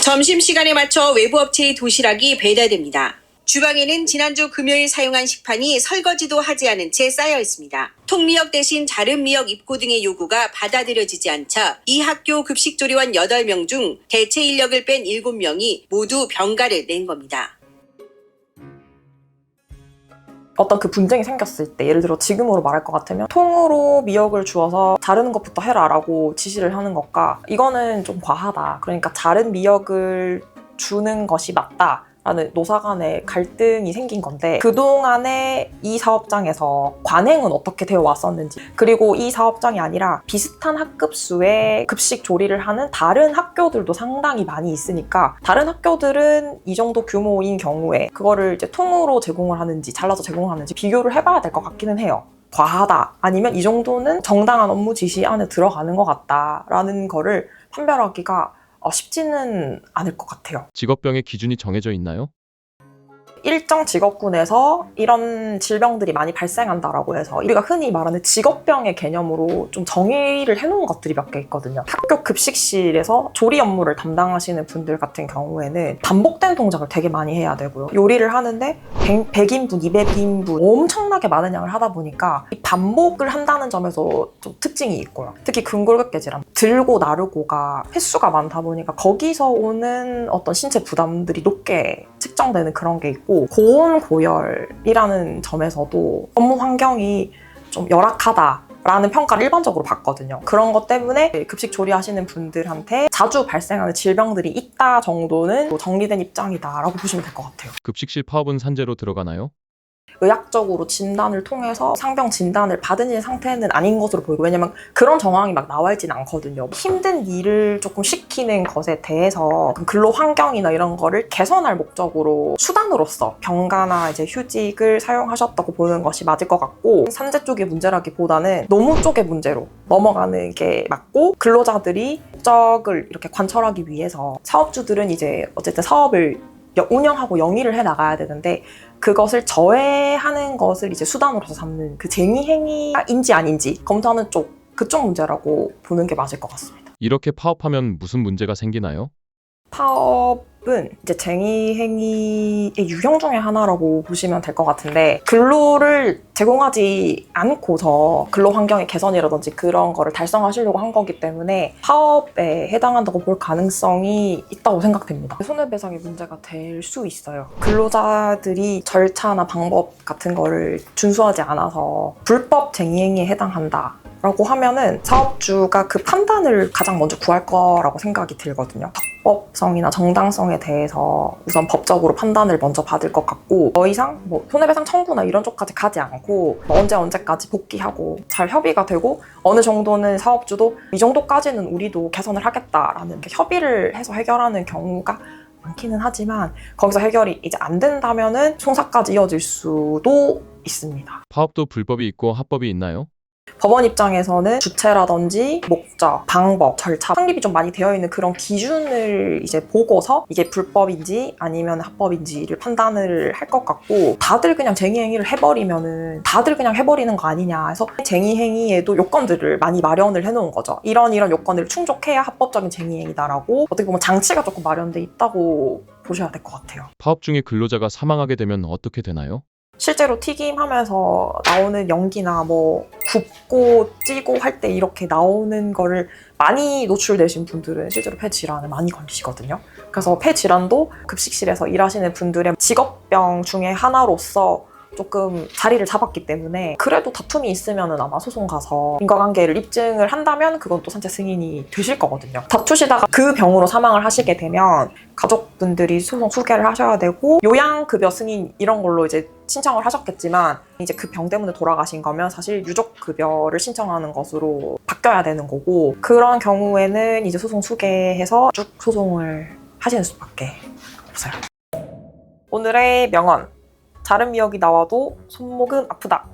점심시간에 맞춰 외부 업체의 도시락이 배달됩니다. 주방에는 지난주 금요일 사용한 식판이 설거지도 하지 않은 채 쌓여 있습니다. 통미역 대신 자른 미역 입고 등의 요구가 받아들여지지 않자 이 학교 급식조리원 8명 중 대체 인력을 뺀 7명이 모두 병가를 낸 겁니다. 어떤 그 분쟁이 생겼을 때, 예를 들어 지금으로 말할 것 같으면 통으로 미역을 주어서 자르는 것부터 해라 라고 지시를 하는 것과 이거는 좀 과하다, 그러니까 자른 미역을 주는 것이 맞다 라는 노사 간의 갈등이 생긴 건데, 그동안에 이 사업장에서 관행은 어떻게 되어 왔었는지, 그리고 이 사업장이 아니라 비슷한 학급수의 급식 조리를 하는 다른 학교들도 상당히 많이 있으니까 다른 학교들은 이 정도 규모인 경우에 그거를 이제 통으로 제공을 하는지 잘라서 제공을 하는지 비교를 해봐야 될 것 같기는 해요. 과하다, 아니면 이 정도는 정당한 업무 지시 안에 들어가는 것 같다라는 거를 판별하기가 쉽지는 않을 것 같아요. 직업병의 기준이 정해져 있나요? 일정 직업군에서 이런 질병들이 많이 발생한다라고 해서 우리가 흔히 말하는 직업병의 개념으로 좀 정의를 해놓은 것들이 몇 개 있거든요. 학교 급식실에서 조리 업무를 담당하시는 분들 같은 경우에는 반복된 동작을 되게 많이 해야 되고요. 요리를 하는데 100인분, 200인분 엄청나게 많은 양을 하다 보니까 이 반복을 한다는 점에서 좀 특징이 있고요. 특히 근골격계 질환, 들고 나르고가 횟수가 많다 보니까 거기서 오는 어떤 신체 부담들이 높게 측정되는 그런 게 있고, 고온 고열이라는 점에서도 업무 환경이 좀 열악하다라는 평가를 일반적으로 받거든요. 그런 것 때문에 급식 조리하시는 분들한테 자주 발생하는 질병들이 있다 정도는 정리된 입장이다라고 보시면 될 것 같아요. 급식실 파업은 산재로 들어가나요? 의학적으로 진단을 통해서 상병 진단을 받은 상태는 아닌 것으로 보이고, 왜냐면 그런 정황이 막 나와 있지는 않거든요. 힘든 일을 조금 시키는 것에 대해서 근로 환경이나 이런 거를 개선할 목적으로 수단으로서 병가나 이제 휴직을 사용하셨다고 보는 것이 맞을 것 같고, 산재 쪽의 문제라기보다는 노무 쪽의 문제로 넘어가는 게 맞고, 근로자들이 목적을 이렇게 관철하기 위해서 사업주들은 이제 어쨌든 사업을 운영하고 영위를 해 나가야 되는데, 그것을 저해하는 것을 이제 수단으로서 삼는 그 쟁의 행위인지 아닌지 검토하는 쪽, 그쪽 문제라고 보는 게 맞을 것 같습니다. 이렇게 파업하면 무슨 문제가 생기나요? 파업은 이제 쟁의 행위의 유형 중에 하나라고 보시면 될 것 같은데, 근로를 제공하지 않고서 근로 환경의 개선이라든지 그런 거를 달성하시려고 한 거기 때문에 파업에 해당한다고 볼 가능성이 있다고 생각됩니다. 손해배상의 문제가 될 수 있어요. 근로자들이 절차나 방법 같은 거를 준수하지 않아서 불법 쟁의 행위에 해당한다 라고 하면은 사업주가 그 판단을 가장 먼저 구할 거라고 생각이 들거든요. 적법성이나 정당성에 대해서 우선 법적으로 판단을 먼저 받을 것 같고, 더 이상 손해배상 청구나 이런 쪽까지 가지 않고 언제까지 복귀하고 잘 협의가 되고, 어느 정도는 사업주도 이 정도까지는 우리도 개선을 하겠다라는 협의를 해서 해결하는 경우가 많기는 하지만, 거기서 해결이 이제 안 된다면은 총사까지 이어질 수도 있습니다. 파업도 불법이 있고 합법이 있나요? 법원 입장에서는 주체라든지 목적, 방법, 절차, 확립이 좀 많이 되어 있는 그런 기준을 이제 보고서 이게 불법인지 아니면 합법인지를 판단을 할 것 같고, 다들 그냥 쟁의행위를 해버리면은 다들 그냥 해버리는 거 아니냐 해서 쟁의행위에도 요건들을 많이 마련을 해놓은 거죠. 이런 요건들을 충족해야 합법적인 쟁의행위다라고 어떻게 보면 장치가 조금 마련돼 있다고 보셔야 될 것 같아요. 파업 중에 근로자가 사망하게 되면 어떻게 되나요? 실제로 튀김하면서 나오는 연기나 굽고 찌고 할 때 이렇게 나오는 거를 많이 노출되신 분들은 실제로 폐질환을 많이 걸리시거든요. 그래서 폐질환도 급식실에서 일하시는 분들의 직업병 중에 하나로서 조금 자리를 잡았기 때문에, 그래도 다툼이 있으면 아마 소송 가서 인과관계를 입증을 한다면 그건 또 산재 승인이 되실 거거든요. 다투시다가 그 병으로 사망을 하시게 되면 가족분들이 소송 소개를 하셔야 되고, 요양급여 승인 이런 걸로 이제 신청을 하셨겠지만, 이제 그 병 때문에 돌아가신 거면 사실 유족급여를 신청하는 것으로 바뀌어야 되는 거고, 그런 경우에는 이제 소송 소개해서 쭉 소송을 하시는 수밖에 없어요. 오늘의 명언: 자른 미역이 나와도 손목은 아프다.